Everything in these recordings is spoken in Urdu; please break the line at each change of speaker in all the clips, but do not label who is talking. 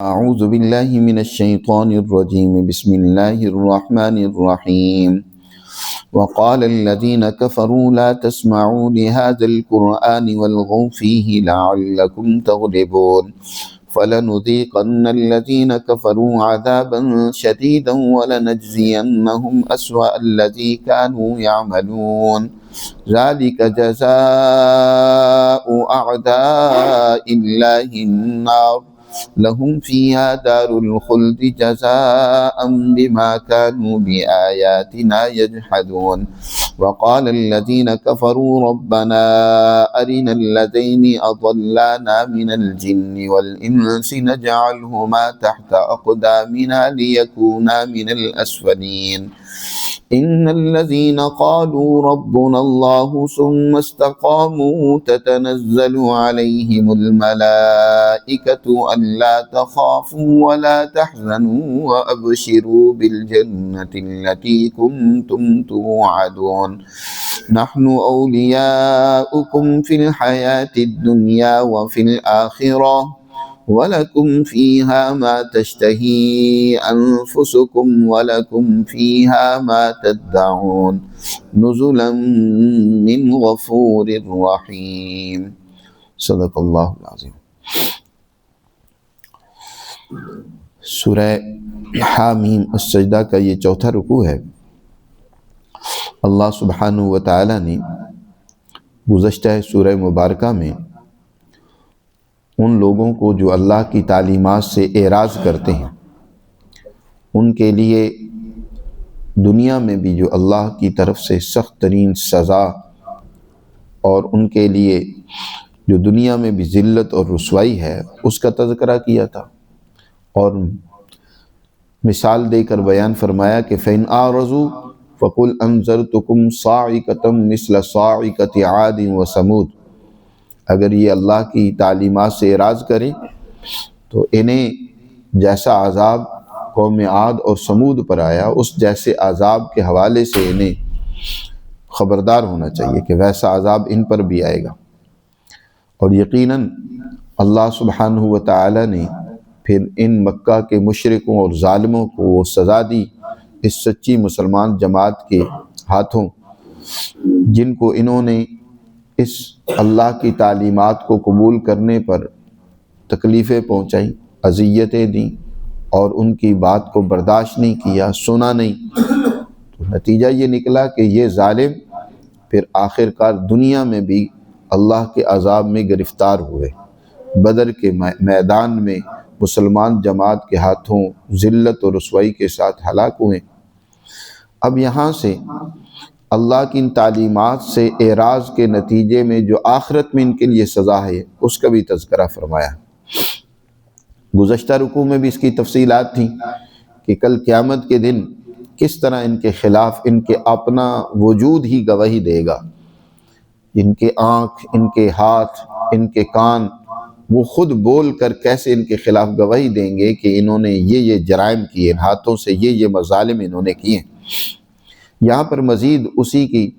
أعوذ بالله من الشيطان الرجيم بسم الله الرحمن الرحيم وقال الذين كفروا لا تسمعوا لهذا القرآن والغوا فيه لعلكم تغلبون فلنذيقن الذين كفروا عذابا شديدا ولنجزينهم أسوأ الذي كانوا يعملون ذلك جزاء أعداء الله النار لهم فيها دار الخلد جزاء بما كانوا بآياتنا يجحدون وقال الذين كفروا ربنا أرنا الذين أضلانا من الجن والإنس نجعلهما تحت أقدامنا ليكونا من الأسفلين إن الذين قالوا ربنا الله ثم استقاموا تتنزل عليهم الملائكة ألا تخافوا ولا تحزنوا وأبشروا بالجنة التي كنتم توعدون نحن أولياؤكم في الحياة الدنيا وفي الآخرة وَلَكُمْ فِيهَا مَا تَشْتَهِي أَنفُسُكُمْ وَلَكُمْ فِيهَا مَا تَدَّعُونَ نُزُلًا مِّنْ غَفُورٍ رَّحِيمٍ صدق اللہ العظیم۔ سورہ حامیم السجدہ کا یہ چوتھا رکوع ہے۔ اللہ سبحانہ و تعالی نے گزشتہ سورہ مبارکہ میں ان لوگوں کو جو اللہ کی تعلیمات سے اعراض کرتے ہیں ان کے لیے دنیا میں بھی جو اللہ کی طرف سے سخت ترین سزا اور ان کے لیے جو دنیا میں بھی ذلت اور رسوائی ہے اس کا تذکرہ کیا تھا، اور مثال دے کر بیان فرمایا کہ فَإِنْ أَعْرَضُوا فَقُلْ أَنذَرْتُكُمْ صَاعِقَةً مِثْلَ صَاعِقَةِ عَادٍ وَثَمُودَ۔ اگر یہ اللہ کی تعلیمات سے اعراض کریں تو انہیں جیسا عذاب قوم عاد اور سمود پر آیا اس جیسے عذاب کے حوالے سے انہیں خبردار ہونا چاہیے کہ ویسا عذاب ان پر بھی آئے گا۔ اور یقیناً اللہ سبحانہ و تعالی نے پھر ان مکہ کے مشرکوں اور ظالموں کو وہ سزا دی اس سچی مسلمان جماعت کے ہاتھوں جن کو انہوں نے اس اللہ کی تعلیمات کو قبول کرنے پر تکلیفیں پہنچائیں، اذیتیں دیں اور ان کی بات کو برداشت نہیں کیا، سنا نہیں، تو نتیجہ یہ نکلا کہ یہ ظالم پھر آخرکار دنیا میں بھی اللہ کے عذاب میں گرفتار ہوئے، بدر کے میدان میں مسلمان جماعت کے ہاتھوں ذلت و رسوائی کے ساتھ ہلاک ہوئے۔ اب یہاں سے اللہ کی ان تعلیمات سے اعراض کے نتیجے میں جو آخرت میں ان کے لیے سزا ہے اس کا بھی تذکرہ فرمایا۔ گزشتہ رکوع میں بھی اس کی تفصیلات تھیں کہ کل قیامت کے دن کس طرح ان کے خلاف ان کے اپنا وجود ہی گواہی دے گا، ان کے آنکھ، ان کے ہاتھ، ان کے کان، وہ خود بول کر کیسے ان کے خلاف گواہی دیں گے کہ انہوں نے یہ جرائم کیے، ان ہاتھوں سے یہ مظالم انہوں نے کیے۔ یہاں پر مزید اسی کی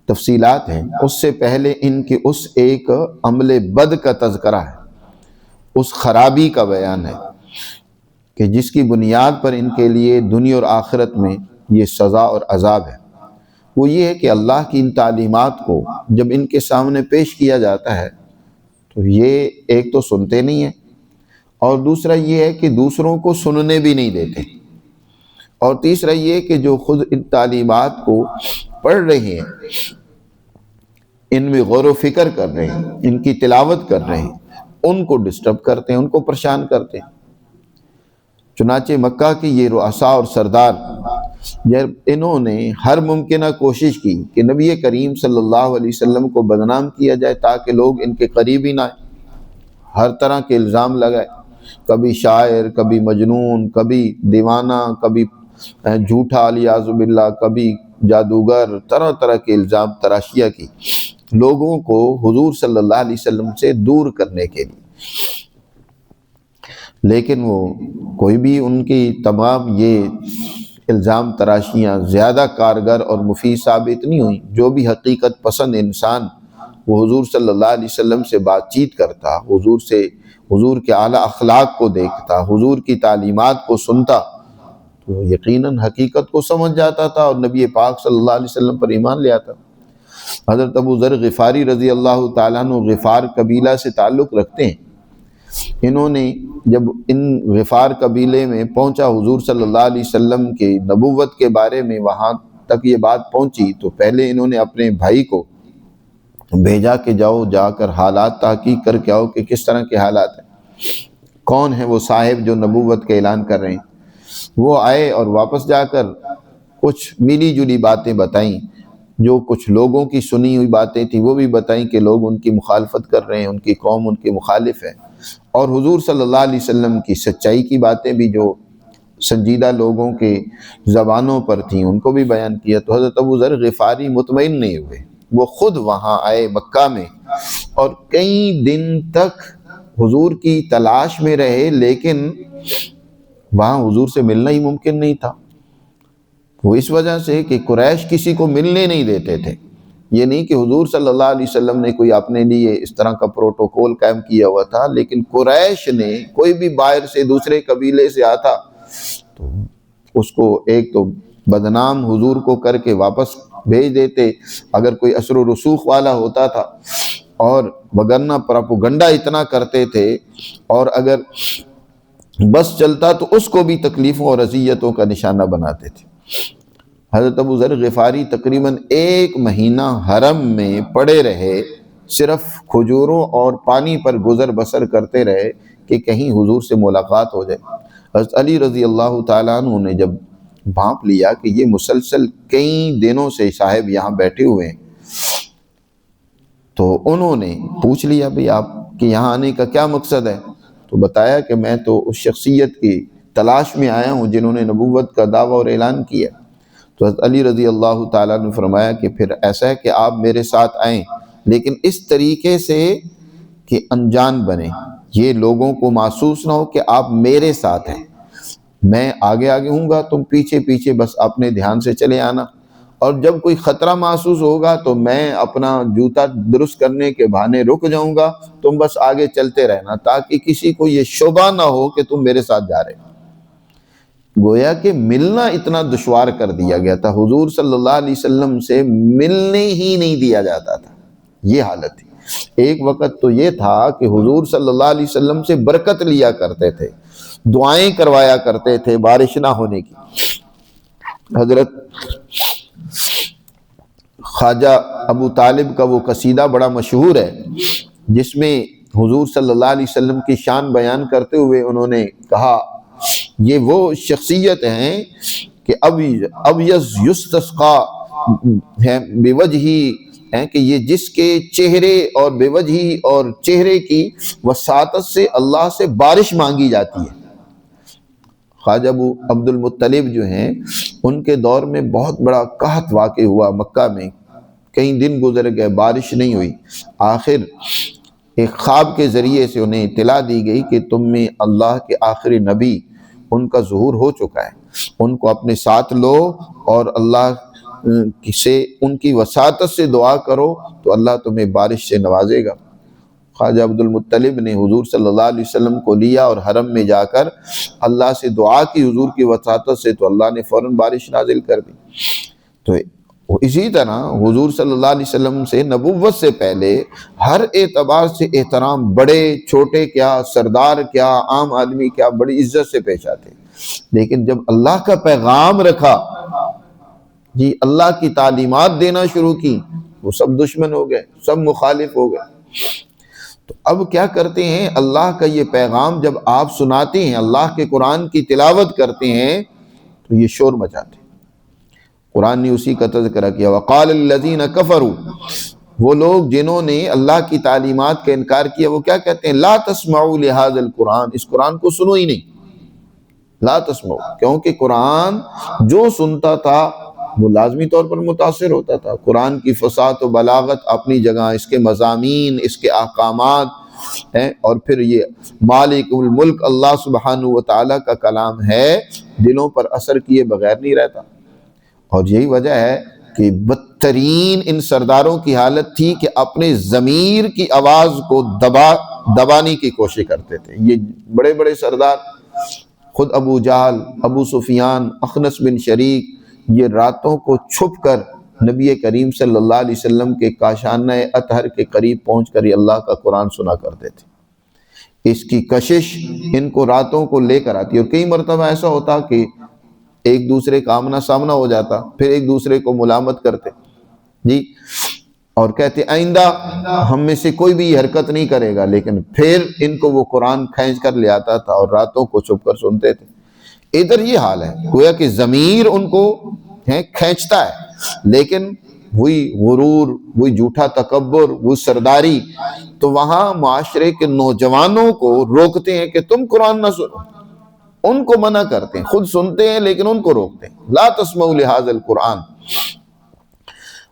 تفصیلات ہیں، اس سے پہلے ان کے اس ایک عمل بد کا تذکرہ ہے، اس خرابی کا بیان ہے کہ جس کی بنیاد پر ان کے لیے دنیا اور آخرت میں یہ سزا اور عذاب ہے۔ وہ یہ ہے کہ اللہ کی ان تعلیمات کو جب ان کے سامنے پیش کیا جاتا ہے تو یہ ایک تو سنتے نہیں ہیں، اور دوسرا یہ ہے کہ دوسروں کو سننے بھی نہیں دیتے، اور تیسرا یہ کہ جو خود ان تعلیمات کو پڑھ رہے ہیں، ان میں غور و فکر کر رہے ہیں، ان کی تلاوت کر رہے ہیں، ان کو ڈسٹرب کرتے ہیں، ان کو پریشان کرتے ہیں۔ چنانچہ مکہ کے یہ رؤساء اور سردار جب انہوں نے ہر ممکنہ کوشش کی کہ نبی کریم صلی اللہ علیہ وسلم کو بدنام کیا جائے تاکہ لوگ ان کے قریب ہی نہ آئیں، ہر طرح کے الزام لگائے، کبھی شاعر، کبھی مجنون، کبھی دیوانہ، کبھی جھوٹا علیاذ باللہ، کبھی جادوگر، طرح طرح کے الزام تراشیہ کی لوگوں کو حضور صلی اللہ علیہ وسلم سے دور کرنے کے لیے، لیکن وہ کوئی بھی ان کی تمام یہ الزام تراشیاں زیادہ کارگر اور مفید ثابت نہیں ہوئیں۔ جو بھی حقیقت پسند انسان وہ حضور صلی اللہ علیہ وسلم سے بات چیت کرتا، حضور سے حضور کے اعلیٰ اخلاق کو دیکھتا، حضور کی تعلیمات کو سنتا، تو یقیناً حقیقت کو سمجھ جاتا تھا اور نبی پاک صلی اللہ علیہ وسلم پر ایمان لے آتا۔ حضرت ابو ذر غفاری رضی اللہ تعالیٰ عنہ غفار قبیلہ سے تعلق رکھتے ہیں۔ انہوں نے جب ان غفار قبیلے میں پہنچا، حضور صلی اللہ علیہ وسلم کی نبوت کے بارے میں وہاں تک یہ بات پہنچی، تو پہلے انہوں نے اپنے بھائی کو بھیجا کہ جاؤ جا کر حالات تحقیق کر کے آؤ کہ کس طرح کے حالات ہیں، کون ہیں وہ صاحب جو نبوت کا اعلان کر رہے ہیں۔ وہ آئے اور واپس جا کر کچھ ملی جلی باتیں بتائیں، جو کچھ لوگوں کی سنی ہوئی باتیں تھیں وہ بھی بتائیں کہ لوگ ان کی مخالفت کر رہے ہیں، ان کی قوم ان کے مخالف ہے، اور حضور صلی اللہ علیہ وسلم کی سچائی کی باتیں بھی جو سنجیدہ لوگوں کے زبانوں پر تھیں ان کو بھی بیان کیا۔ تو حضرت ابو ذر غفاری مطمئن نہیں ہوئے، وہ خود وہاں آئے مکہ میں اور کئی دن تک حضور کی تلاش میں رہے، لیکن وہاں حضور سے ملنا ہی ممکن نہیں تھا۔ وہ اس وجہ سے کہ قریش کسی کو ملنے نہیں دیتے تھے۔ یہ نہیں کہ حضور صلی اللہ علیہ وسلم نے کوئی اپنے لیے اس طرح کا پروٹوکول قائم کیا ہوا تھا، لیکن قریش نے کوئی بھی باہر سے دوسرے قبیلے سے آتا تو اس کو ایک تو بدنام حضور کو کر کے واپس بھیج دیتے اگر کوئی اثر و رسوخ والا ہوتا تھا، اور وگرنہ پراپوگنڈا اتنا کرتے تھے، اور اگر بس چلتا تو اس کو بھی تکلیفوں اور اذیتوں کا نشانہ بناتے تھے۔ حضرت ابو ذر غفاری تقریباً 1 مہینہ حرم میں پڑے رہے، صرف کھجوروں اور پانی پر گزر بسر کرتے رہے کہ کہیں حضور سے ملاقات ہو جائے۔ حضرت علی رضی اللہ تعالیٰ عنہ نے جب بھانپ لیا کہ یہ مسلسل کئی دنوں سے صاحب یہاں بیٹھے ہوئے ہیں، تو انہوں نے پوچھ لیا بھئی آپ کے یہاں آنے کا کیا مقصد ہے؟ تو بتایا کہ میں تو اس شخصیت کی تلاش میں آیا ہوں جنہوں نے نبوت کا دعویٰ اور اعلان کیا۔ تو حضرت علی رضی اللہ تعالیٰ نے فرمایا کہ پھر ایسا ہے کہ آپ میرے ساتھ آئیں، لیکن اس طریقے سے کہ انجان بنیں، یہ لوگوں کو محسوس نہ ہو کہ آپ میرے ساتھ ہیں، میں آگے آگے ہوں گا، تم پیچھے پیچھے بس اپنے دھیان سے چلے آنا، اور جب کوئی خطرہ محسوس ہوگا تو میں اپنا جوتا درست کرنے کے بہانے رک جاؤں گا، تم بس آگے چلتے رہنا، تاکہ کسی کو یہ شبہ نہ ہو کہ تم میرے ساتھ جا رہے ہو۔ گویا کہ ملنا اتنا دشوار کر دیا گیا تھا، حضور صلی اللہ علیہ وسلم سے ملنے ہی نہیں دیا جاتا تھا، یہ حالت تھی۔ ایک وقت تو یہ تھا کہ حضور صلی اللہ علیہ وسلم سے برکت لیا کرتے تھے، دعائیں کروایا کرتے تھے بارش نہ ہونے کی۔ حضرت خواجہ ابو طالب کا وہ قصیدہ بڑا مشہور ہے، جس میں حضور صلی اللہ علیہ وسلم کی شان بیان کرتے ہوئے انہوں نے کہا یہ وہ شخصیت ہیں کہ اب یستسقا ہے بے وجہی ہیں، کہ یہ جس کے چہرے اور بے وجہی اور چہرے کی وساطت سے اللہ سے بارش مانگی جاتی ہے۔ خواجہ ابو عبد المطلب جو ہیں ان کے دور میں بہت بڑا قحط واقع ہوا مکہ میں، کئی دن گزر گئے، بارش نہیں ہوئی۔ آخر ایک خواب کے ذریعے سے انہیں اطلاع دی گئی کہ تم میں اللہ کے آخری نبی ان کا ظہور ہو چکا ہے، ان کو اپنے ساتھ لو اور اللہ سے ان کی وساطت سے دعا کرو تو اللہ تمہیں بارش سے نوازے گا۔ خواجہ عبد المطلب نے حضور صلی اللہ علیہ وسلم کو لیا اور حرم میں جا کر اللہ سے دعا کی حضور کی وساطت سے، تو اللہ نے فوراً بارش نازل کر دی۔ تو اسی طرح حضور صلی اللہ علیہ وسلم سے نبوت سے پہلے ہر اعتبار سے احترام، بڑے چھوٹے کیا، سردار کیا، عام آدمی کیا، بڑی عزت سے پیش آتے، لیکن جب اللہ کا پیغام رکھا، جی اللہ کی تعلیمات دینا شروع کی، وہ سب دشمن ہو گئے، سب مخالف ہو گئے۔ تو اب کیا کرتے ہیں، اللہ کا یہ پیغام جب آپ سناتے ہیں، اللہ کے قرآن کی تلاوت کرتے ہیں تو یہ شور مچاتے ہیں۔ قرآن نے اسی کا تذکرہ کیا، وقال الذین کفروا، وہ لوگ جنہوں نے اللہ کی تعلیمات کا انکار کیا، وہ کیا کہتے ہیں، لا تسمعوا لہذا القرآن، اس قرآن کو سنو ہی نہیں، لا تسمعوا، کیونکہ قرآن جو سنتا تھا وہ لازمی طور پر متاثر ہوتا تھا۔ قرآن کی فصاحت و بلاغت اپنی جگہ، اس کے مضامین، اس کے احکامات ہیں، اور پھر یہ مالک الملک اللہ سبحانہ و تعالیٰ کا کلام ہے، دلوں پر اثر کیے بغیر نہیں رہتا۔ اور یہی وجہ ہے کہ بدترین ان سرداروں کی حالت تھی کہ اپنے ضمیر کی آواز کو دبا دبانے کی کوشش کرتے تھے۔ یہ بڑے بڑے سردار، خود ابو جہل، ابو سفیان، اخنس بن شریک، یہ راتوں کو چھپ کر نبی کریم صلی اللہ علیہ وسلم کے کاشانہ اطہر کے قریب پہنچ کر یہ اللہ کا قرآن سنا کرتے تھے۔ اس کی کشش ان کو راتوں کو لے کر آتی، اور کئی مرتبہ ایسا ہوتا کہ ایک دوسرے کا آمنا سامنا ہو جاتا، پھر ایک دوسرے کو ملامت کرتے جی، اور کہتے آئندہ ہم میں سے کوئی بھی یہ حرکت نہیں کرے گا، لیکن پھر ان کو وہ قرآن کھینچ کر لے آتا تھا اور راتوں کو چھپ کر سنتے تھے۔ ادھر یہ حال ہے، گویا کہ ضمیر ان کو کھینچتا ہے، لیکن وہی غرور، وہی جھوٹا تکبر، وہی سرداری، تو وہاں معاشرے کے نوجوانوں کو روکتے ہیں کہ تم قرآن نہ سنو، ان کو منع کرتے ہیں، خود سنتے ہیں لیکن ان کو روکتے ہیں، لا تسمعوا لہذا القرآن۔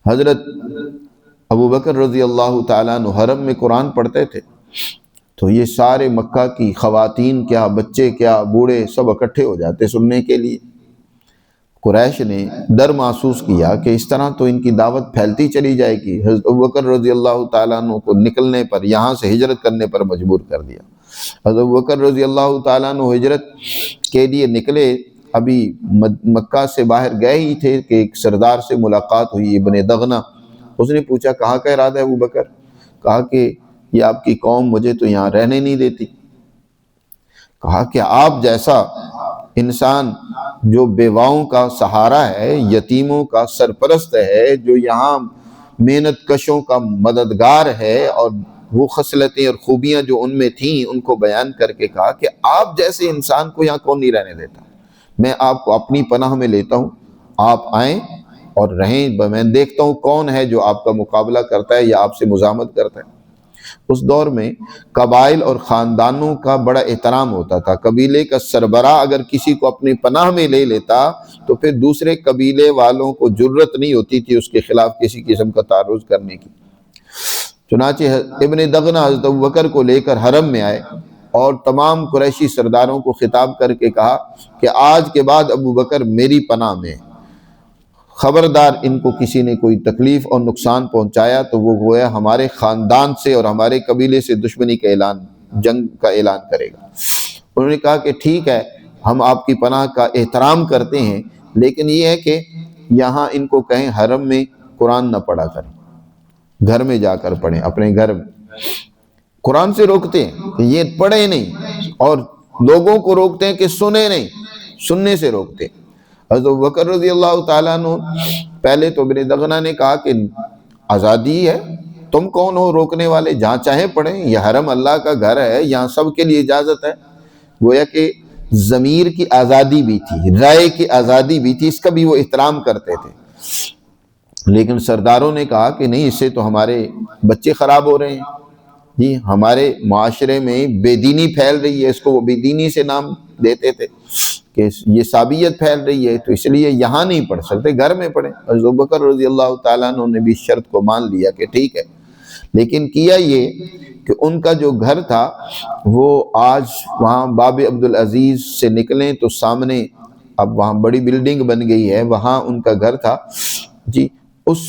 حضرت ابو بکر رضی اللہ تعالیٰ عنہ حرم میں قرآن پڑھتے تھے، تو یہ سارے مکہ کی خواتین کیا، بچے کیا، بوڑھے سب اکٹھے ہو جاتے سننے کے لیے۔ قریش نے ڈر محسوس کیا کہ اس طرح تو ان کی دعوت پھیلتی چلی جائے گی۔ حضرت ابوبکر رضی اللہ تعالیٰ عنہ کو نکلنے پر، یہاں سے ہجرت کرنے پر مجبور کر دیا۔ حضرت ابوبکر رضی اللہ تعالیٰ عنہ ہجرت کے لیے نکلے، ابھی مکہ سے باہر گئے ہی تھے کہ ایک سردار سے ملاقات ہوئی، ابن دغنہ۔ اس نے پوچھا کہاں کا ارادہ ہے ابوبکر؟ کہا کہ یہ آپ کی قوم مجھے تو یہاں رہنے نہیں دیتی۔ کہا کہ آپ جیسا انسان جو بیواؤں کا سہارا ہے، یتیموں کا سرپرست ہے، جو یہاں محنت کشوں کا مددگار ہے، اور وہ خصلتیں اور خوبیاں جو ان میں تھیں ان کو بیان کر کے کہا کہ آپ جیسے انسان کو یہاں کون نہیں رہنے دیتا، میں آپ کو اپنی پناہ میں لیتا ہوں، آپ آئیں اور رہیں، میں دیکھتا ہوں کون ہے جو آپ کا مقابلہ کرتا ہے یا آپ سے مزاحمت کرتا ہے۔ اس دور میں قبائل اور خاندانوں کا بڑا احترام ہوتا تھا۔ قبیلے کا سربراہ اگر کسی کو اپنی پناہ میں لے لیتا تو پھر دوسرے قبیلے والوں کو جرت نہیں ہوتی تھی اس کے خلاف کسی قسم کا تعرض کرنے کی۔ چنانچہ ابن دغنہ حضرت ابوبکر کو لے کر حرم میں آئے اور تمام قریشی سرداروں کو خطاب کر کے کہا کہ آج کے بعد ابوبکر میری پناہ میں، خبردار ان کو کسی نے کوئی تکلیف اور نقصان پہنچایا تو وہ گویا ہمارے خاندان سے اور ہمارے قبیلے سے دشمنی کا اعلان، جنگ کا اعلان کرے گا۔ انہوں نے کہا کہ ٹھیک ہے، ہم آپ کی پناہ کا احترام کرتے ہیں، لیکن یہ ہے کہ یہاں ان کو کہیں حرم میں قرآن نہ پڑھا کریں، گھر میں جا کر پڑھیں، اپنے گھر میں۔ قرآن سے روکتے ہیں کہ یہ پڑھے نہیں، اور لوگوں کو روکتے ہیں کہ سنے نہیں، سننے سے روکتے ہیں۔ حضرت ابوبکر رضی اللہ تعالیٰ عنہ پہلے تو ابن دغنہ نے کہا کہ آزادی ہے، تم کون ہو روکنے والے، جہاں چاہیں پڑھیں، یہ حرم اللہ کا گھر ہے، یہاں سب کے لیے اجازت ہے۔ گویا کہ ضمیر کی آزادی بھی تھی، رائے کی آزادی بھی تھی، اس کا بھی وہ احترام کرتے تھے۔ لیکن سرداروں نے کہا کہ نہیں، اس سے تو ہمارے بچے خراب ہو رہے ہیں، جی ہمارے معاشرے میں بے دینی پھیل رہی ہے، اس کو وہ بے دینی سے نام دیتے تھے کہ یہ سابیت پھیل رہی ہے، تو اس لیے یہاں نہیں پڑھ سکتے، گھر میں پڑھیں۔ حضرت ابوبکر رضی اللہ تعالیٰ عنہ نے بھی شرط کو مان لیا کہ ٹھیک ہے، لیکن کیا یہ کہ ان کا جو گھر تھا وہ آج وہاں باب عبدالعزیز سے نکلیں تو سامنے اب وہاں بڑی بلڈنگ بن گئی ہے، وہاں ان کا گھر تھا جی، اس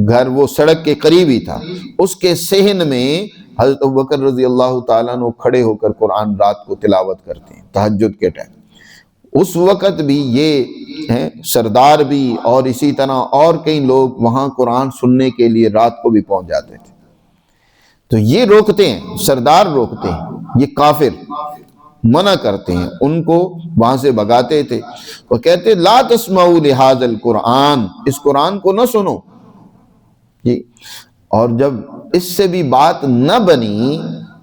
گھر وہ سڑک کے قریب ہی تھا، اس کے صحن میں حضرت ابوبکر رضی اللہ تعالیٰ عنہ کھڑے ہو کر قرآن رات کو تلاوت کرتے ہیں تہجد کے ٹائم۔ اس وقت بھی یہ سردار بھی اور اسی طرح اور کئی لوگ وہاں قرآن سننے کے لیے رات کو بھی پہنچ جاتے تھے۔ تو یہ روکتے ہیں، سردار روکتے ہیں، یہ کافر منع کرتے ہیں، ان کو وہاں سے بھگاتے تھے۔ وہ کہتے لا تسمعوا لہذا القرآن، اس قرآن کو نہ سنو جی۔ اور جب اس سے بھی بات نہ بنی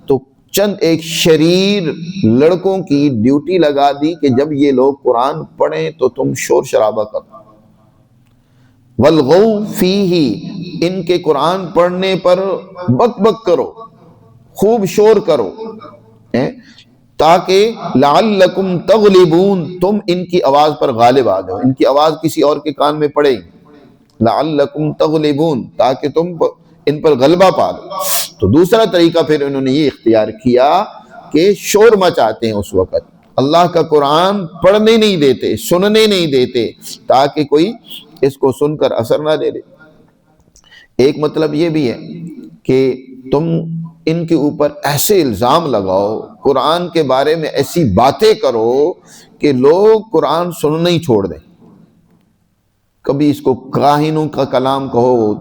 تو چند ایک شریر لڑکوں کی ڈیوٹی لگا دی کہ جب یہ لوگ قرآن پڑھیں تو تم شور شرابہ کرو، والغوا فیہ، ان کے قرآن پڑھنے پر بک بک کرو، خوب شور کرو، تاکہ لعلکم تغلبون، تم ان کی آواز پر غالب آ جاؤ، ان کی آواز کسی اور کے کان میں پڑے، لعلکم تغلبون، تاکہ تم ان پر غلبہ پا لو۔ تو دوسرا طریقہ پھر انہوں نے یہ اختیار کیا کہ شور مچاتے ہیں، اس وقت اللہ کا قرآن پڑھنے نہیں دیتے، سننے نہیں دیتے، تاکہ کوئی اس کو سن کر اثر نہ دے دے۔ ایک مطلب یہ بھی ہے کہ تم ان کے اوپر ایسے الزام لگاؤ، قرآن کے بارے میں ایسی باتیں کرو کہ لوگ قرآن سننا ہی چھوڑ دیں۔ کبھی اس کو کاہنوں کا کلام کہو،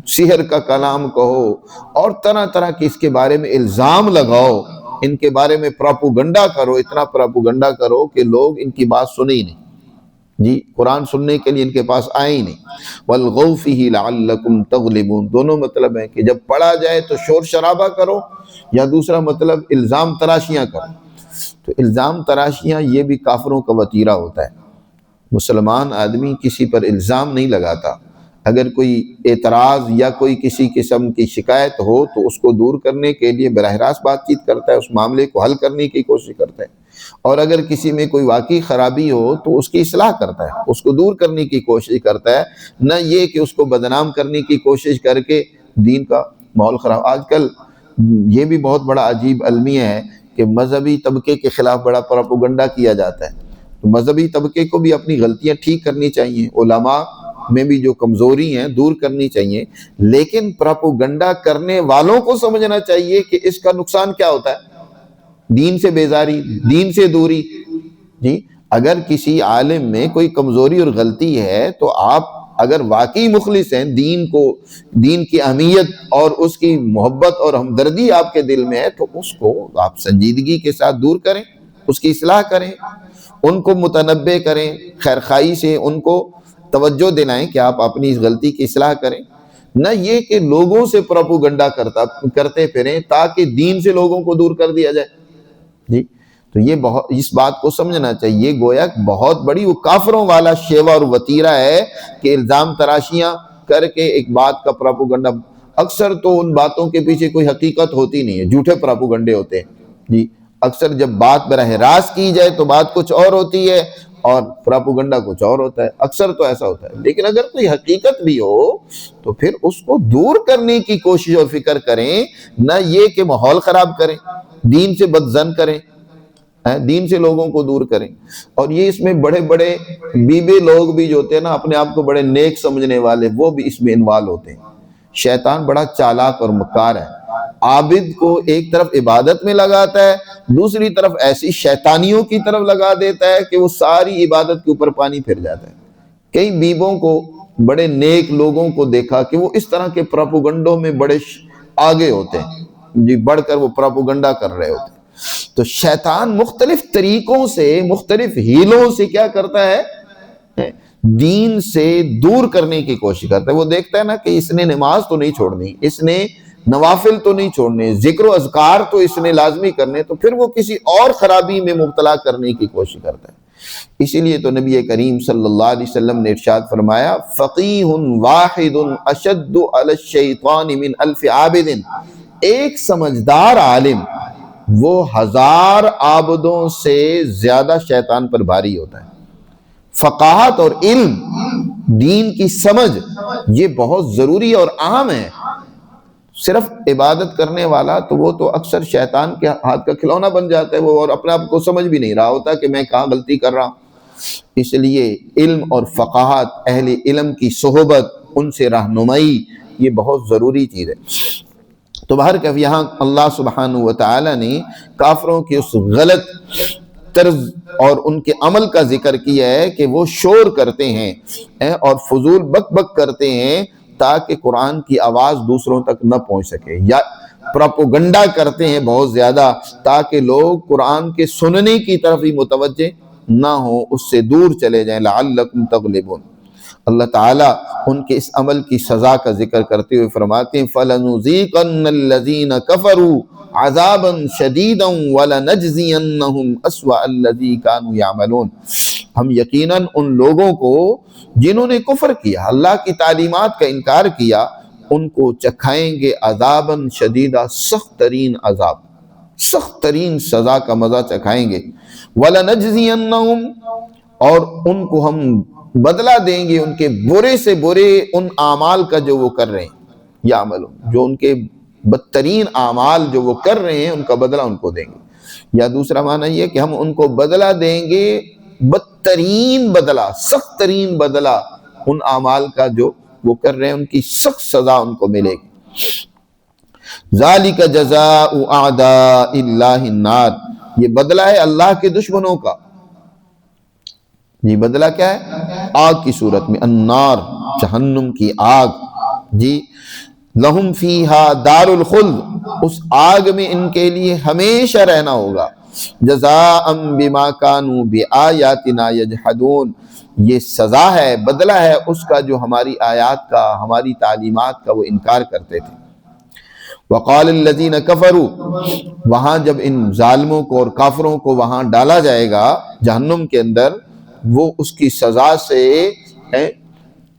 سحر کا کلام کہو، اور طرح طرح کے اس کے بارے میں الزام لگاؤ، ان کے بارے میں پراپوگنڈا کرو، اتنا پراپوگنڈا کرو کہ لوگ ان کی بات سنے ہی نہیں، جی قرآن سننے کے لیے ان کے پاس آئے ہی نہیں۔ وَالْغَوْ فِيهِ لَعَلَّكُمْ تَغْلِبُونَ، دونوں مطلب ہے کہ جب پڑھا جائے تو شور شرابہ کرو، یا دوسرا مطلب الزام تراشیاں کرو۔ تو الزام تراشیاں یہ بھی کافروں کا وتیرہ ہوتا ہے۔ مسلمان آدمی کسی پر الزام نہیں لگاتا، اگر کوئی اعتراض یا کوئی کسی قسم کی شکایت ہو تو اس کو دور کرنے کے لیے براہ راست بات چیت کرتا ہے، اس معاملے کو حل کرنے کی کوشش کرتا ہے، اور اگر کسی میں کوئی واقعی خرابی ہو تو اس کی اصلاح کرتا ہے، اس کو دور کرنے کی کوشش کرتا ہے، نہ یہ کہ اس کو بدنام کرنے کی کوشش کر کے دین کا ماحول خراب۔ آج کل یہ بھی بہت بڑا عجیب المیہ ہے کہ مذہبی طبقے کے خلاف بڑا پروپیگنڈا کیا جاتا ہے۔ تو مذہبی طبقے کو بھی اپنی غلطیاں ٹھیک کرنی چاہیے، علماء میں بھی جو کمزوری ہیں دور کرنی چاہیے، لیکن پروپیگنڈا کرنے والوں کو سمجھنا چاہیے کہ اس کا نقصان کیا ہوتا ہے، دین سے بیزاری، دین سے دوری۔ جی اگر کسی عالم میں کوئی کمزوری اور غلطی ہے تو آپ اگر واقعی مخلص ہیں، دین کی اہمیت اور اس کی محبت اور ہمدردی آپ کے دل میں ہے، تو اس کو آپ سنجیدگی کے ساتھ دور کریں، اس کی اصلاح کریں، ان کو متنبہ کریں، خیرخواہی سے ان کو توجہ دلائیں کہ آپ اپنی اس غلطی کی اصلاح کریں، نہ یہ کہ لوگوں سے پروپیگنڈا کرتے پھریں تاکہ دین سے لوگوں کو دور کر دیا جائے۔ جی تو یہ اس بات کو سمجھنا چاہیے، گویا بہت بڑی وہ کافروں والا شیوہ اور وتیرہ ہے کہ الزام تراشیاں کر کے ایک بات کا پروپیگنڈا۔ اکثر تو ان باتوں کے پیچھے کوئی حقیقت ہوتی نہیں ہے، جھوٹے پروپیگنڈے ہوتے ہیں۔ جی اکثر جب بات براہ راست کی جائے تو بات کچھ اور ہوتی ہے اور پروپیگنڈا کچھ اور ہوتا ہے، اکثر تو ایسا ہوتا ہے۔ لیکن اگر کوئی حقیقت بھی ہو تو پھر اس کو دور کرنے کی کوشش اور فکر کریں، نہ یہ کہ ماحول خراب کریں، دین سے بدظن کریں، دین سے لوگوں کو دور کریں۔ اور یہ اس میں بڑے بڑے بیبے لوگ بھی جو ہوتے ہیں نا، اپنے آپ کو بڑے نیک سمجھنے والے، وہ بھی اس میں انوالو ہوتے ہیں۔ شیطان بڑا چالاک اور مکار ہے، عابد کو ایک طرف عبادت میں لگاتا ہے، دوسری طرف ایسی شیطانیوں کی طرف لگا دیتا ہے کہ وہ ساری عبادت کے اوپر پانی پھر جاتا ہے۔ کئی بیبوں کو، بڑے نیک لوگوں کو دیکھا کہ وہ اس طرح کے پروپیگنڈوں میں بڑے آگے ہوتے ہیں، جی بڑھ کر وہ پروپیگنڈا کر رہے ہوتے ہیں۔ تو شیطان مختلف طریقوں سے، مختلف ہیلوں سے کیا کرتا ہے، دین سے دور کرنے کی کوشش کرتا ہے۔ وہ دیکھتا ہے نا کہ اس نے نماز تو نہیں چھوڑنی، اس نے نوافل تو نہیں چھوڑنے، ذکر و اذکار تو اس نے لازمی کرنے، تو پھر وہ کسی اور خرابی میں مبتلا کرنے کی کوشش کرتا ہے۔ اسی لیے تو نبی کریم صلی اللہ علیہ وسلم نے ارشاد فرمایا، فقیہ واحد اشد علی الشیطان من الف عابد، ایک سمجھدار عالم وہ 1000 عابدوں سے زیادہ شیطان پر بھاری ہوتا ہے۔ فقاہت اور علم، دین کی سمجھ، یہ بہت ضروری اور اہم ہے۔ صرف عبادت کرنے والا تو وہ تو اکثر شیطان کے ہاتھ کا کھلونا بن جاتا ہے، وہ اور اپنے آپ کو سمجھ بھی نہیں رہا ہوتا کہ میں کہاں غلطی کر رہا ہوں۔ اس لیے علم اور فقاہت، اہل علم کی صحبت، ان سے رہنمائی، یہ بہت ضروری چیز ہے۔ تو بہرکیف یہاں اللہ سبحانہ وتعالی نے کافروں کی اس غلط طرز اور ان کے عمل کا ذکر کیا ہے کہ وہ شور کرتے ہیں اور فضول بک بک کرتے ہیں تاکہ قرآن کی آواز دوسروں تک نہ پہنچ سکے، یا پروپیگنڈا کرتے ہیں بہت زیادہ تاکہ لوگ قرآن کے سننے کی طرف ہی متوجہ نہ ہوں، اس سے دور چلے جائیں۔ لعلکم تغلبون۔ اللہ تعالیٰ ان کے اس عمل کی سزا کا ذکر کرتے ہوئے فرماتے ہیں، فَلَنُذِيقَنَّ الَّذِينَ كَفَرُوا عَذَابًا شَدِيدًا وَلَنَجْزِيَنَّهُمْ أَسْوَأَ الَّذِي كَانُوا يَعْمَلُونَ۔ ہم یقیناً ان لوگوں کو جنہوں نے کفر کیا، اللہ کی تعلیمات کا انکار کیا، ان کو چکھائیں گے عذابًا شدیدہ، سخت ترین عذاب، سخت ترین سزا کا مزہ چکھائیں گے۔ وَلَنَجْزِيَنَّهُمْ، اور ان کو ہم بدلہ دیں گے ان کے برے سے برے ان اعمال کا جو وہ کر رہے ہیں، یعملون، جو ان کے بدترین اعمال جو وہ کر رہے ہیں ان کا بدلہ ان کو دیں گے۔ یا دوسرا معنی یہ کہ ہم ان کو بدلہ دیں گے، بدترین بدلہ، سخت ترین بدلہ ان اعمال کا جو وہ کر رہے ہیں، ان کی سخت سزا ان کو ملے گی۔ ذالک جزاء اعداء اللہ النار، یہ بدلہ ہے اللہ کے دشمنوں کا۔ جی بدلہ کیا ہے؟ آگ کی صورت میں، النار جہنم کی آگ، جی لہم فیہا دار الخلد، اس آگ میں ان کے لیے ہمیشہ رہنا ہوگا، جزاء بما کانوا بآیاتنا یجحدون، یہ سزا ہے، بدلہ ہے اس کا جو ہماری آیات کا، ہماری تعلیمات کا وہ انکار کرتے تھے۔ وقال الذین کفروا، وہاں جب ان ظالموں کو اور کافروں کو وہاں ڈالا جائے گا جہنم کے اندر، وہ اس کی سزا سے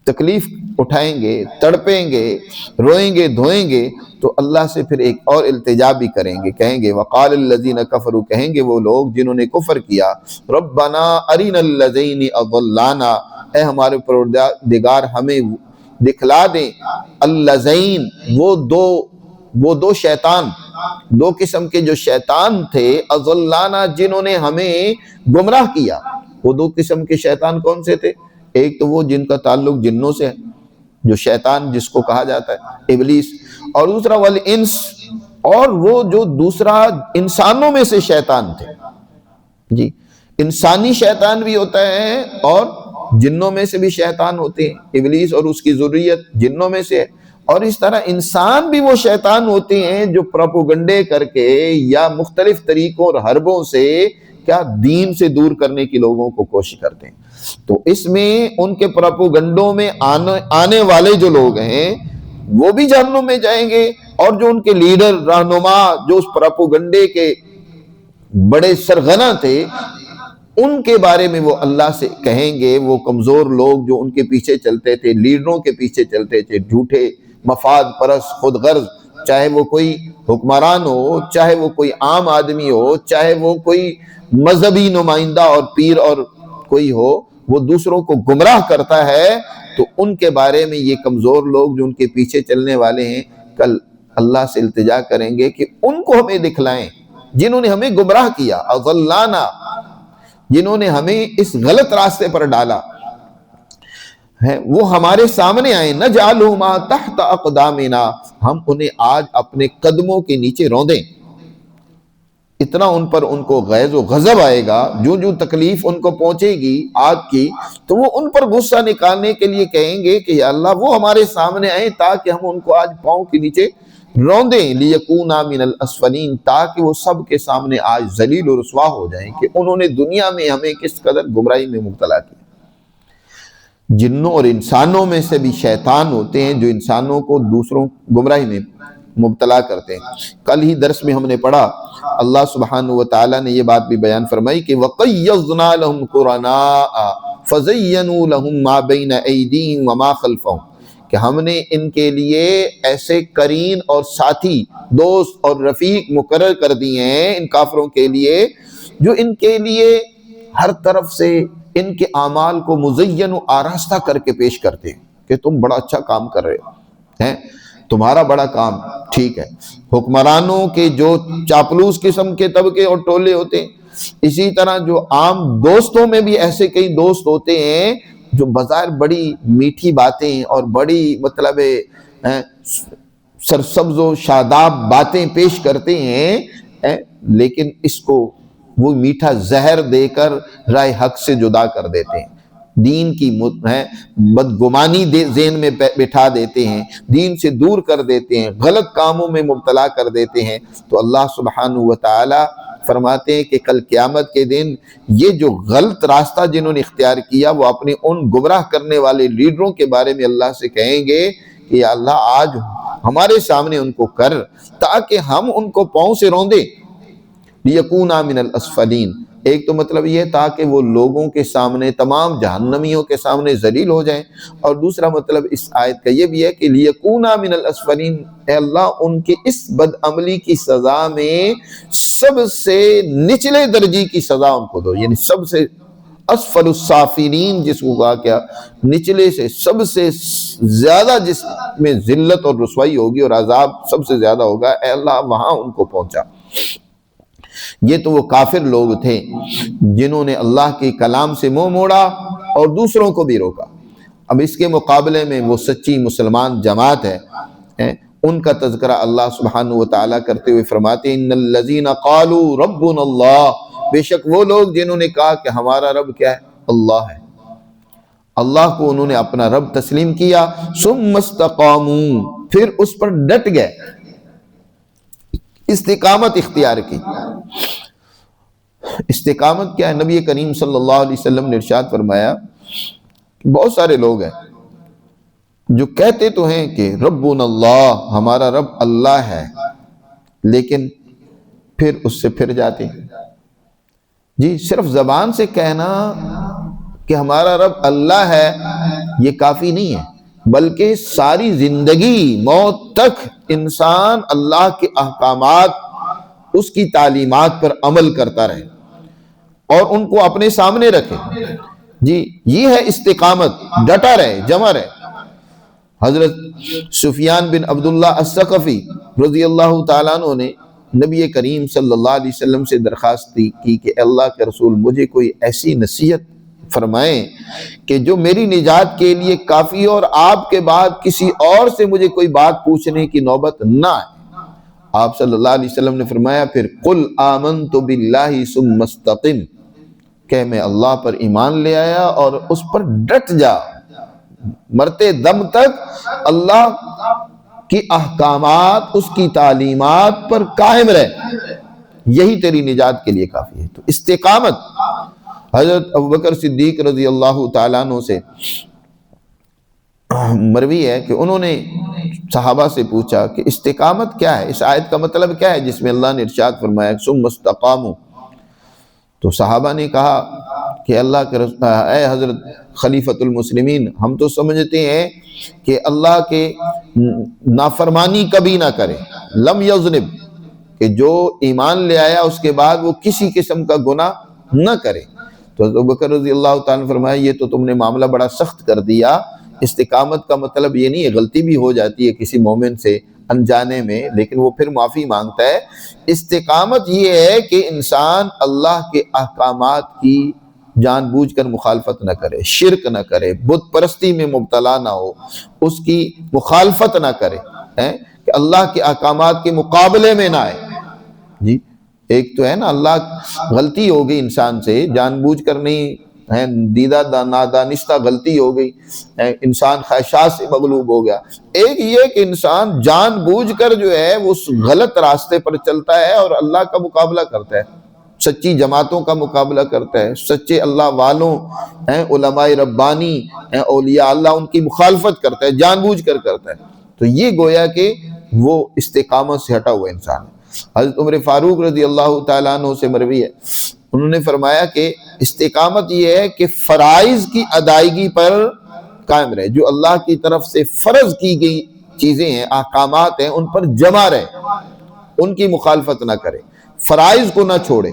تکلیف اٹھائیں گے، تڑپیں گے، روئیں گے، دھوئیں گے، تو اللہ سے پھر ایک اور التجا بھی کریں گے، کہیں گے وقال الذین کفروا، کہیں گے وہ لوگ جنہوں نے کفر کیا، ربنا ارنا الذین اضلانا، اے ہمارے پروردگار ہمیں دکھلا دیں، الذین وہ دو شیطان، دو قسم کے جو شیطان تھے، اضلانا جنہوں نے ہمیں گمراہ کیا۔ وہ دو قسم کے شیطان کون سے تھے؟ ایک تو وہ جن کا تعلق جنوں سے ہے، جو شیطان جس کو کہا جاتا ہے ابلیس، اور دوسرا والانس، اور وہ جو دوسرا انسانوں میں سے شیطان تھے۔ جی انسانی شیطان بھی ہوتا ہے اور جنوں میں سے بھی شیطان ہوتے ہیں، ابلیس اور اس کی ذریت جنوں میں سے ہے، اور اس طرح انسان بھی وہ شیطان ہوتے ہیں جو پروپیگنڈے کر کے یا مختلف طریقوں اور حربوں سے کیا دین سے دور کرنے کی لوگوں کو کوشش کرتے ہیں۔ تو اس میں ان کے پروپیگنڈوں میں آنے والے جو لوگ ہیں وہ بھی جہنم میں جائیں گے، اور جو ان کے لیڈر رہنما جو اس پروپیگنڈے کے بڑے سرغنہ تھے، ان کے بارے میں وہ اللہ سے کہیں گے، وہ کمزور لوگ جو ان کے پیچھے چلتے تھے، لیڈروں کے پیچھے چلتے تھے، جھوٹے مفاد پرست خود غرض، چاہے وہ کوئی حکمران ہو، چاہے وہ کوئی عام آدمی ہو، چاہے وہ کوئی مذہبی نمائندہ اور پیر اور کوئی ہو، وہ دوسروں کو گمراہ کرتا ہے، تو ان کے بارے میں یہ کمزور لوگ جو ان کے پیچھے چلنے والے ہیں کل اللہ سے التجا کریں گے کہ ان کو ہمیں دکھلائیں جنہوں نے ہمیں گمراہ کیا، اضلانا، جنہوں نے ہمیں اس غلط راستے پر ڈالا ہے، وہ ہمارے سامنے آئے، نجعلہما تحت اقدامنا، ہم انہیں آج اپنے قدموں کے نیچے روندیں۔ اتنا ان کو غیظ و غضب آئے گا، جو تکلیف ان کو پہنچے گی آگ کی، تو وہ ان پر غصہ نکالنے کے لیے کہیں گے کہ یا اللہ وہ ہمارے سامنے آئیں تاکہ ہم ان کو آج پاؤں کے نیچے روندیں، لیکونا من الاسفلین، تاکہ وہ سب کے سامنے آج ذلیل و رسوا ہو جائیں کہ انہوں نے دنیا میں ہمیں کس قدر گمراہی میں مبتلا کیا۔ جنوں اور انسانوں میں سے بھی شیطان ہوتے ہیں جو انسانوں کو دوسروں گمراہی میں مبتلا کرتے ہیں۔ کل ہی درس میں ہم نے پڑھا، اللہ سبحانہ وتعالی نے یہ بات بھی بیان فرمائی کہ وَقَيَّضْنَا لَهُمْ قُرَنَاءَ فَزَيَّنُوا لَهُمْ مَا بَيْنَ أَيْدِيهِمْ وَمَا خَلْفَهُمْ، کہ ہم نے ان کے لیے ایسے قرین اور ساتھی، دوست اور رفیق مقرر کر دیے ہیں ان کافروں کے لیے، جو ان کے لیے ہر طرف سے ان کے اعمال کو مزین و آراستہ کر کے پیش کرتے ہیں کہ تم بڑا اچھا کام کر رہے ہیں، تمہارا بڑا کام ٹھیک ہے۔ حکمرانوں کے جو چاپلوس قسم کے طبقے اور ٹولے ہوتے ہیں، اسی طرح جو عام دوستوں میں بھی ایسے کئی دوست ہوتے ہیں جو بظاہر بڑی میٹھی باتیں اور بڑی مطلب سرسبز و شاداب باتیں پیش کرتے ہیں، لیکن اس کو وہ میٹھا زہر دے کر رائے حق سے جدا کر دیتے ہیں، دین کی بدگمانی ذہن میں بٹھا دیتے ہیں، دین سے دور کر دیتے ہیں، غلط کاموں میں مبتلا کر دیتے ہیں۔ تو اللہ سبحانہ وتعالی فرماتے ہیں کہ کل قیامت کے دن یہ جو غلط راستہ جنہوں نے اختیار کیا، وہ اپنے ان گمراہ کرنے والے لیڈروں کے بارے میں اللہ سے کہیں گے کہ یا اللہ آج ہمارے سامنے ان کو کر تاکہ ہم ان کو پاؤں سے روندیں، لیکونا من الاسفلین۔ ایک تو مطلب یہ تاکہ وہ لوگوں کے سامنے، تمام جہنمیوں کے سامنے ذلیل ہو جائیں، اور دوسرا مطلب اس آیت کا یہ بھی ہے کہ لیکونا من الاسفلین، اے اللہ ان کے اس بدعملی کی سزا میں سب سے نچلے درجے کی سزا ان کو دو، یعنی سب سے اسفل السافلین جس کو کہا کیا، نچلے سے سب سے زیادہ جس میں ذلت اور رسوائی ہوگی اور عذاب سب سے زیادہ ہوگا، اے اللہ وہاں ان کو پہنچا۔ یہ تو وہ کافر لوگ تھے جنہوں نے اللہ کے کلام سے منہ موڑا اور دوسروں کو بھی روکا۔ اب اس کے مقابلے میں وہ سچی مسلمان جماعت ہے، ان کا تذکرہ اللہ سبحانہ و تعالیٰ کرتے ہوئے فرماتے ہیں ان الذین قالوا ربنا اللہ، بے شک وہ لوگ جنہوں نے کہا کہ ہمارا رب کیا ہے؟ اللہ ہے، اللہ کو انہوں نے اپنا رب تسلیم کیا، ثم استقاموا، پھر اس پر ڈٹ گئے، استقامت اختیار کی۔ استقامت کیا ہے؟ نبی کریم صلی اللہ علیہ وسلم نے ارشاد فرمایا بہت سارے لوگ ہیں جو کہتے تو ہیں کہ ربنا اللہ، ہمارا رب اللہ ہے، لیکن پھر اس سے پھر جاتے ہیں۔ جی صرف زبان سے کہنا کہ ہمارا رب اللہ ہے یہ کافی نہیں ہے، بلکہ ساری زندگی موت تک انسان اللہ کے احکامات، اس کی تعلیمات پر عمل کرتا رہے اور ان کو اپنے سامنے رکھے۔ جی یہ ہے استقامت، ڈٹا رہے، جمع رہے۔ حضرت سفیان بن عبداللہ الثقفی رضی اللہ تعالیٰ عنہ نے نبی کریم صلی اللہ علیہ وسلم سے درخواست کی کہ اللہ کے رسول مجھے کوئی ایسی نصیحت فرمائیں کہ جو میری نجات کے لیے کافی، اور آپ کے بعد کسی اور سے مجھے کوئی بات پوچھنے کی نوبت نہ آئے۔ آپ صلی اللہ علیہ وسلم نے فرمایا پھر قل آمنت باللہ ثم استقم، کہ میں اللہ پر ایمان لے آیا اور اس پر ڈٹ جا، مرتے دم تک اللہ کی احکامات، اس کی تعلیمات پر قائم رہے، یہی تیری نجات کے لیے کافی ہے۔ تو استقامت، حضرت ابوبکر صدیق رضی اللہ تعالیٰ عنہ سے مروی ہے کہ انہوں نے صحابہ سے پوچھا کہ استقامت کیا ہے، اس آیت کا مطلب کیا ہے جس میں اللہ نے ارشاد فرمایا ثم استقاموا؟ تو صحابہ نے کہا کہ اللہ کے اے حضرت خلیفۃ المسلمین، ہم تو سمجھتے ہیں کہ اللہ کے نافرمانی کبھی نہ کرے، لم یذنب، کہ جو ایمان لے آیا اس کے بعد وہ کسی قسم کا گناہ نہ کرے۔ تو ابوبکر رضی اللہ تعالیٰ نے فرمایا یہ تو تم نے معاملہ بڑا سخت کر دیا، استقامت کا مطلب یہ نہیں ہے، غلطی بھی ہو جاتی ہے کسی مومن سے انجانے میں، لیکن وہ پھر معافی مانگتا ہے۔ استقامت یہ ہے کہ انسان اللہ کے احکامات کی جان بوجھ کر مخالفت نہ کرے، شرک نہ کرے، بت پرستی میں مبتلا نہ ہو، اس کی مخالفت نہ کرے، کہ اللہ کے احکامات کے مقابلے میں نہ آئے۔ جی ایک تو ہے نا اللہ، غلطی ہو گئی انسان سے، جان بوجھ کر نہیں، دیدہ نادانستہ غلطی ہو گئی، انسان خواہشات سے مغلوب ہو گیا۔ ایک یہ کہ انسان جان بوجھ کر جو ہے وہ غلط راستے پر چلتا ہے اور اللہ کا مقابلہ کرتا ہے، سچی جماعتوں کا مقابلہ کرتا ہے، سچے اللہ والوں، علماء ربانی، اولیاء اللہ، ان کی مخالفت کرتا ہے، جان بوجھ کر کرتا ہے۔ تو یہ گویا کہ وہ استقامت سے ہٹا ہوا انسان ہے۔ حضرت عمر فاروق رضی اللہ تعالیٰ عنہ سے مروی ہے، انہوں نے فرمایا کہ استقامت یہ ہے کہ فرائض کی ادائیگی پر قائم رہے، جو اللہ کی طرف سے فرض کی گئی چیزیں ہیں، احکامات ہیں، ان پر جمع رہے، ان کی مخالفت نہ کرے، فرائض کو نہ چھوڑے۔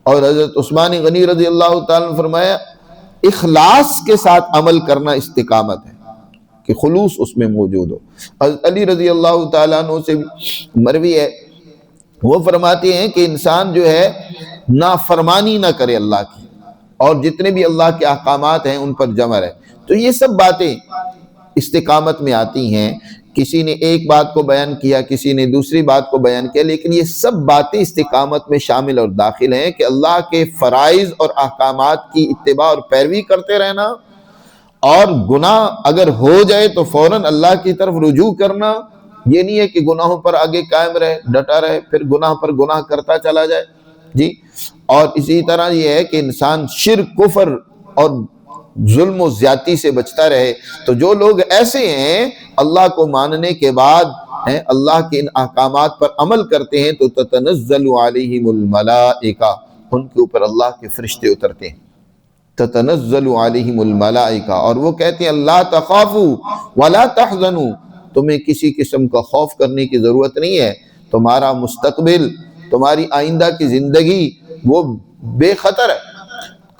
اور حضرت عثمان غنی رضی اللہ تعالیٰ نے فرمایا اخلاص کے ساتھ عمل کرنا استقامت ہے، کہ خلوص اس میں موجود ہو۔ حضرت علی رضی اللہ تعالیٰ عنہ سے مروی ہے، وہ فرماتے ہیں کہ انسان جو ہے نافرمانی نہ کرے اللہ کی، اور جتنے بھی اللہ کے احکامات ہیں ان پر جمع رہے۔ تو یہ سب باتیں استقامت میں آتی ہیں۔ کسی نے ایک بات کو بیان کیا، کسی نے دوسری بات کو بیان کیا، لیکن یہ سب باتیں استقامت میں شامل اور داخل ہیں کہ اللہ کے فرائض اور احکامات کی اتباع اور پیروی کرتے رہنا، اور گناہ اگر ہو جائے تو فوراً اللہ کی طرف رجوع کرنا۔ یہ نہیں ہے کہ گناہوں پر آگے قائم رہے، ڈٹا رہے، پھر گناہ پر گناہ کرتا چلا جائے۔ جی اور اسی طرح یہ ہے کہ انسان شرک، کفر اور ظلم و زیادتی سے بچتا رہے۔ تو جو لوگ ایسے ہیں اللہ کو ماننے کے بعد اللہ کے ان احکامات پر عمل کرتے ہیں تو تتنزل علیہم الملائکہ، ان کے اوپر اللہ کے فرشتے اترتے ہیں، تتنزل علیہم الملائکہ، اور وہ کہتے ہیں لا تخافوا ولا تحزنوا، تمہیں کسی قسم کا خوف کرنے کی ضرورت نہیں ہے، تمہارا مستقبل، تمہاری آئندہ کی زندگی وہ بے خطر ہے،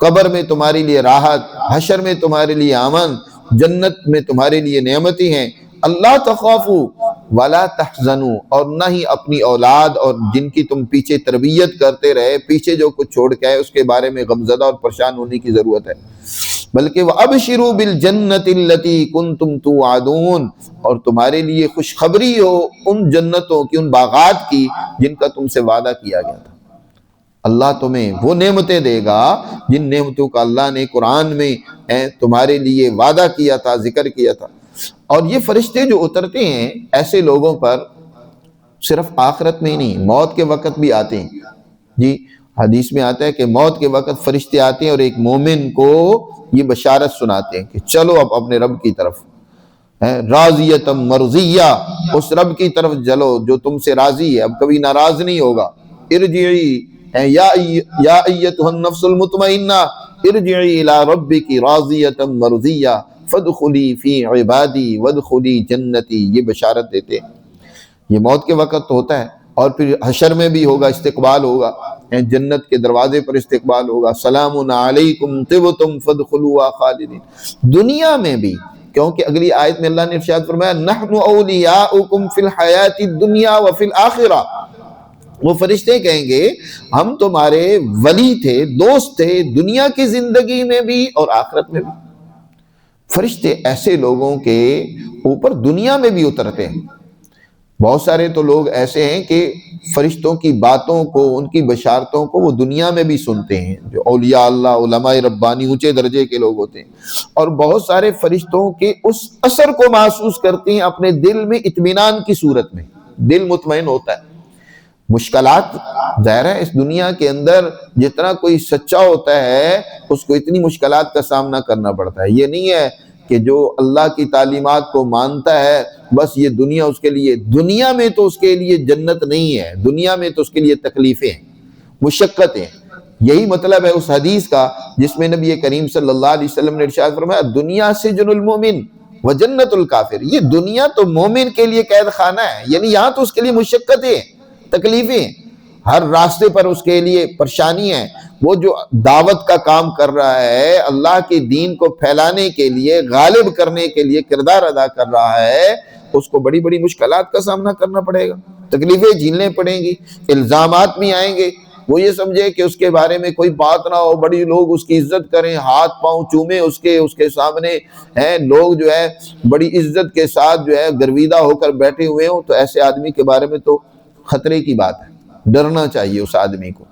قبر میں تمہارے لیے راحت، حشر میں تمہارے لیے امن، جنت میں تمہارے لیے نعمتیں ہیں۔ اللہ تخافوا ولا تحزنوا، اور نہ ہی اپنی اولاد اور جن کی تم پیچھے تربیت کرتے رہے، پیچھے جو کچھ چھوڑ کے آئے اس کے بارے میں غمزدہ اور پریشان ہونے کی ضرورت ہے۔ بلکہ وَأَبْشِرُوا بِالْجَنَّةِ الَّتِي كُنْتُمْ تُوعَدُونَ، اور تمہارے لیے خوشخبری ہو ان جنتوں کی، ان باغات کی جن کا تم سے وعدہ کیا گیا تھا۔ اللہ تمہیں وہ نعمتیں دے گا جن نعمتوں کا اللہ نے قرآن میں تمہارے لیے وعدہ کیا تھا، ذکر کیا تھا۔ اور یہ فرشتے جو اترتے ہیں ایسے لوگوں پر صرف آخرت میں ہی نہیں، موت کے وقت بھی آتے ہیں۔ جی حدیث میں آتا ہے کہ موت کے وقت فرشتے آتے ہیں اور ایک مومن کو یہ بشارت سناتے ہیں کہ چلو اب اپنے رب کی طرف، راضیۃ مرضیہ، اس رب کی طرف چلو جو تم سے راضی ہے، اب کبھی ناراض نہیں ہوگا۔ ارجعی یا ایتھا النفس المطمئنہ ارجعی الی ربک راضیۃ مرضیہ فادخلی فی عبادی وادخلی جنتی، یہ بشارت دیتے ہیں۔ یہ موت کے وقت ہوتا ہے، اور پھر حشر میں بھی ہوگا، استقبال ہوگا، جنت کے دروازے پر استقبال ہوگا، سلام علیکم طبتم فادخلوها خالدین۔ دنیا میں بھی، کیونکہ اگلی آیت میں اللہ نے ارشاد فرمایا نحن اولیاؤکم فی الحیات الدنیا وفی الآخرہ، وہ فرشتے کہیں گے ہم تمہارے ولی تھے، دوست تھے، دنیا کی زندگی میں بھی اور آخرت میں بھی۔ فرشتے ایسے لوگوں کے اوپر دنیا میں بھی اترتے ہیں۔ بہت سارے تو لوگ ایسے ہیں کہ فرشتوں کی باتوں کو، ان کی بشارتوں کو وہ دنیا میں بھی سنتے ہیں، جو اولیاء اللہ، علماء ربانی، اونچے درجے کے لوگ ہوتے ہیں، اور بہت سارے فرشتوں کے اس اثر کو محسوس کرتے ہیں اپنے دل میں اطمینان کی صورت میں، دل مطمئن ہوتا ہے۔ مشکلات ظاہر ہے اس دنیا کے اندر جتنا کوئی سچا ہوتا ہے اس کو اتنی مشکلات کا سامنا کرنا پڑتا ہے۔ یہ نہیں ہے کہ جو اللہ کی تعلیمات کو مانتا ہے بس یہ دنیا اس کے لیے، دنیا میں تو اس کے لیے جنت نہیں ہے، دنیا میں تو اس کے لیے تکلیفیں ہیں، مشقتیں۔ یہی مطلب ہے اس حدیث کا جس میں نبی کریم صلی اللہ علیہ وسلم نے ارشاد فرمایا دنیا سجن المومن و جنت الکافر، یہ دنیا تو مومن کے لیے قید خانہ ہے، یعنی یہاں تو اس کے لیے مشقتیں، تکلیفیں، ہر راستے پر اس کے لیے پریشانی ہے۔ وہ جو دعوت کا کام کر رہا ہے، اللہ کے دین کو پھیلانے کے لیے، غالب کرنے کے لیے کردار ادا کر رہا ہے، اس کو بڑی بڑی مشکلات کا سامنا کرنا پڑے گا، تکلیفیں جھیلنے پڑیں گی، الزامات بھی آئیں گے۔ وہ یہ سمجھے کہ اس کے بارے میں کوئی بات نہ ہو، بڑی لوگ اس کی عزت کریں، ہاتھ پاؤں چومیں اس کے سامنے ہیں، لوگ جو ہے بڑی عزت کے ساتھ جو ہے گرویدہ ہو کر بیٹھے ہوئے ہوں، تو ایسے آدمی کے بارے میں تو خطرے کی بات ہے، ڈرنا چاہیے اس آدمی کو۔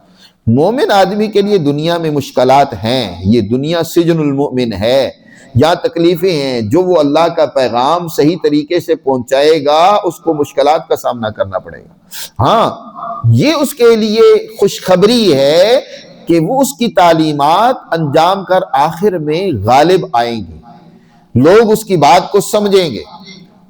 مومن آدمی کے لیے دنیا میں مشکلات ہیں، یہ دنیا سجن المؤمن ہے، یا تکلیفیں ہیں، جو وہ اللہ کا پیغام صحیح طریقے سے پہنچائے گا اس کو مشکلات کا سامنا کرنا پڑے گا۔ ہاں یہ اس کے لیے خوشخبری ہے کہ وہ اس کی تعلیمات انجام کر آخر میں غالب آئیں گے، لوگ اس کی بات کو سمجھیں گے،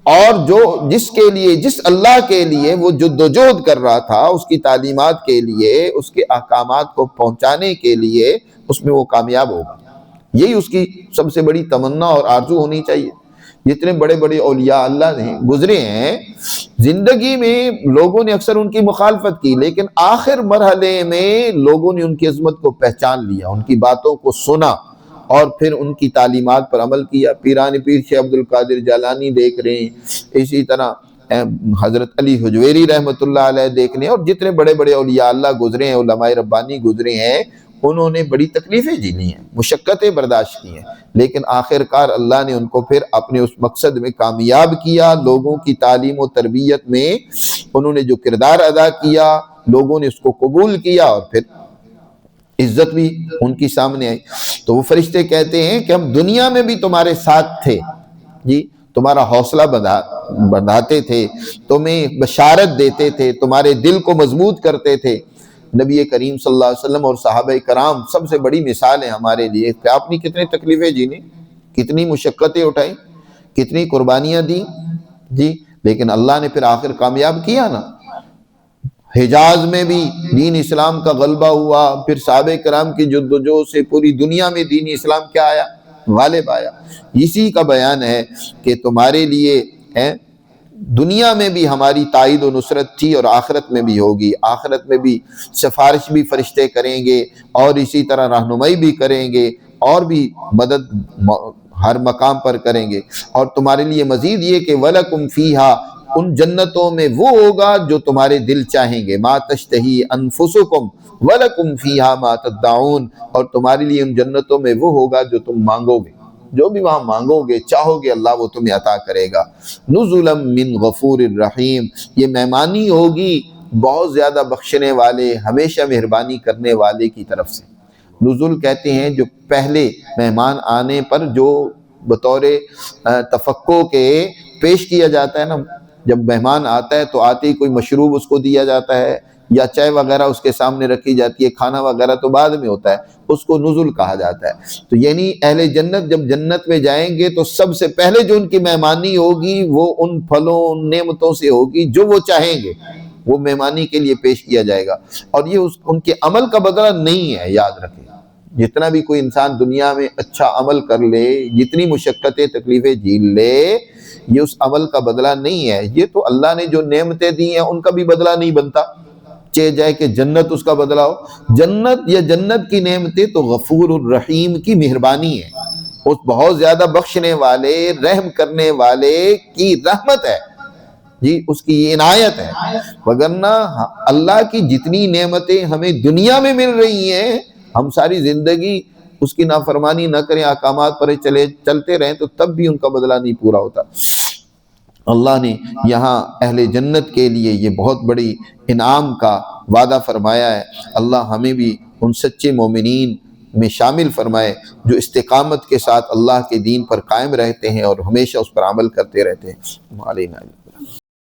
اور جس اللہ کے لیے وہ جدوجہد کر رہا تھا اس کی تعلیمات کے لیے، اس کے احکامات کو پہنچانے کے لیے، اس میں وہ کامیاب ہوگا۔ یہی اس کی سب سے بڑی تمنا اور آرزو ہونی چاہیے۔ جتنے بڑے بڑے اولیاء اللہ نے گزرے ہیں زندگی میں، لوگوں نے اکثر ان کی مخالفت کی، لیکن آخر مرحلے میں لوگوں نے ان کی عظمت کو پہچان لیا، ان کی باتوں کو سنا اور پھر ان کی تعلیمات پر عمل کیا۔ پیران پیر شیخ عبد القادر جیلانی دیکھ رہے ہیں، اسی طرح حضرت علی حجویری رحمۃ اللہ علیہ دیکھ رہے ہیں، اور جتنے بڑے بڑے اولیاء اللہ گزرے ہیں، علماء ربانی گزرے ہیں، انہوں نے بڑی تکلیفیں جھیلی ہیں، مشقتیں برداشت کی ہیں، لیکن آخر کار اللہ نے ان کو پھر اپنے اس مقصد میں کامیاب کیا۔ لوگوں کی تعلیم و تربیت میں انہوں نے جو کردار ادا کیا، لوگوں نے اس کو قبول کیا، اور پھر عزت بھی ان کی سامنے آئی۔ تو وہ فرشتے کہتے ہیں کہ ہم دنیا میں بھی تمہارے ساتھ تھے، جی تمہارا حوصلہ بڑھاتے تھے، تمہیں بشارت دیتے تھے، تمہارے دل کو مضبوط کرتے تھے۔ نبی کریم صلی اللہ علیہ وسلم اور صحابہ کرام سب سے بڑی مثال ہے ہمارے لیے کہ آپ نے کتنی تکلیفیں جھیلی، کتنی مشقتیں اٹھائیں، کتنی قربانیاں دیں، جی لیکن اللہ نے پھر آخر کامیاب کیا نا۔ حجاز میں بھی دین اسلام کا غلبہ ہوا، پھر صحابہ کرام کی جدوجہد سے پوری دنیا میں دین اسلام کیا آیا؟ غالب آیا۔ اسی کا بیان ہے کہ تمہارے لیے دنیا میں بھی ہماری تائید و نصرت تھی اور آخرت میں بھی ہوگی، آخرت میں بھی سفارش بھی فرشتے کریں گے، اور اسی طرح رہنمائی بھی کریں گے، اور بھی مدد ہر مقام پر کریں گے۔ اور تمہارے لیے مزید یہ کہ وَلَكُمْ فِيهَا ان جنتوں میں وہ ہوگا جو تمہارے دل چاہیں گے، ما تشتہی انفسکم ولکم فیہا ما تدعون، اور تمہارے لیے ان جنتوں میں وہ ہوگا جو تم مانگو گے، جو بھی وہاں مانگو گے چاہو گے اللہ وہ تمہیں عطا کرے گا۔ نزلا من غفور الرحیم، یہ مہمانی ہوگی بہت زیادہ بخشنے والے، ہمیشہ مہربانی کرنے والے کی طرف سے۔ نزول کہتے ہیں جو پہلے مہمان آنے پر جو بطور تفقع کے پیش کیا جاتا ہے نا، جب مہمان آتا ہے تو آتے ہی کوئی مشروب اس کو دیا جاتا ہے یا چائے وغیرہ اس کے سامنے رکھی جاتی ہے، کھانا وغیرہ تو بعد میں ہوتا ہے، اس کو نزول کہا جاتا ہے۔ تو یعنی اہل جنت جب جنت میں جائیں گے تو سب سے پہلے جو ان کی مہمانی ہوگی وہ ان پھلوں ان نعمتوں سے ہوگی جو وہ چاہیں گے، وہ مہمانی کے لیے پیش کیا جائے گا، اور یہ ان کے عمل کا بدلہ نہیں ہے، یاد رکھیں۔ جتنا بھی کوئی انسان دنیا میں اچھا عمل کر لے، جتنی مشقتیں تکلیفیں جھیل لے، یہ اس عمل کا بدلہ نہیں ہے، یہ تو اللہ نے جو نعمتیں دی ہیں ان کا بھی بدلہ نہیں بنتا، چاہے جائے کہ جنت اس کا بدلہ ہو۔ جنت یا جنت کی نعمتیں تو غفور الرحیم کی مہربانی ہے، اس بہت زیادہ بخشنے والے رحم کرنے والے کی رحمت ہے جی، اس کی یہ عنایت ہے۔ وگرنہ اللہ کی جتنی نعمتیں ہمیں دنیا میں مل رہی ہیں، ہم ساری زندگی اس کی نافرمانی نہ کریں، احکامات پر چلتے رہیں تو تب بھی ان کا بدلہ نہیں پورا ہوتا۔ اللہ نے یہاں اہل جنت کے لیے یہ بہت بڑی انعام کا وعدہ فرمایا ہے۔ اللہ ہمیں بھی ان سچے مومنین میں شامل فرمائے جو استقامت کے ساتھ اللہ کے دین پر قائم رہتے ہیں اور ہمیشہ اس پر عمل کرتے رہتے ہیں۔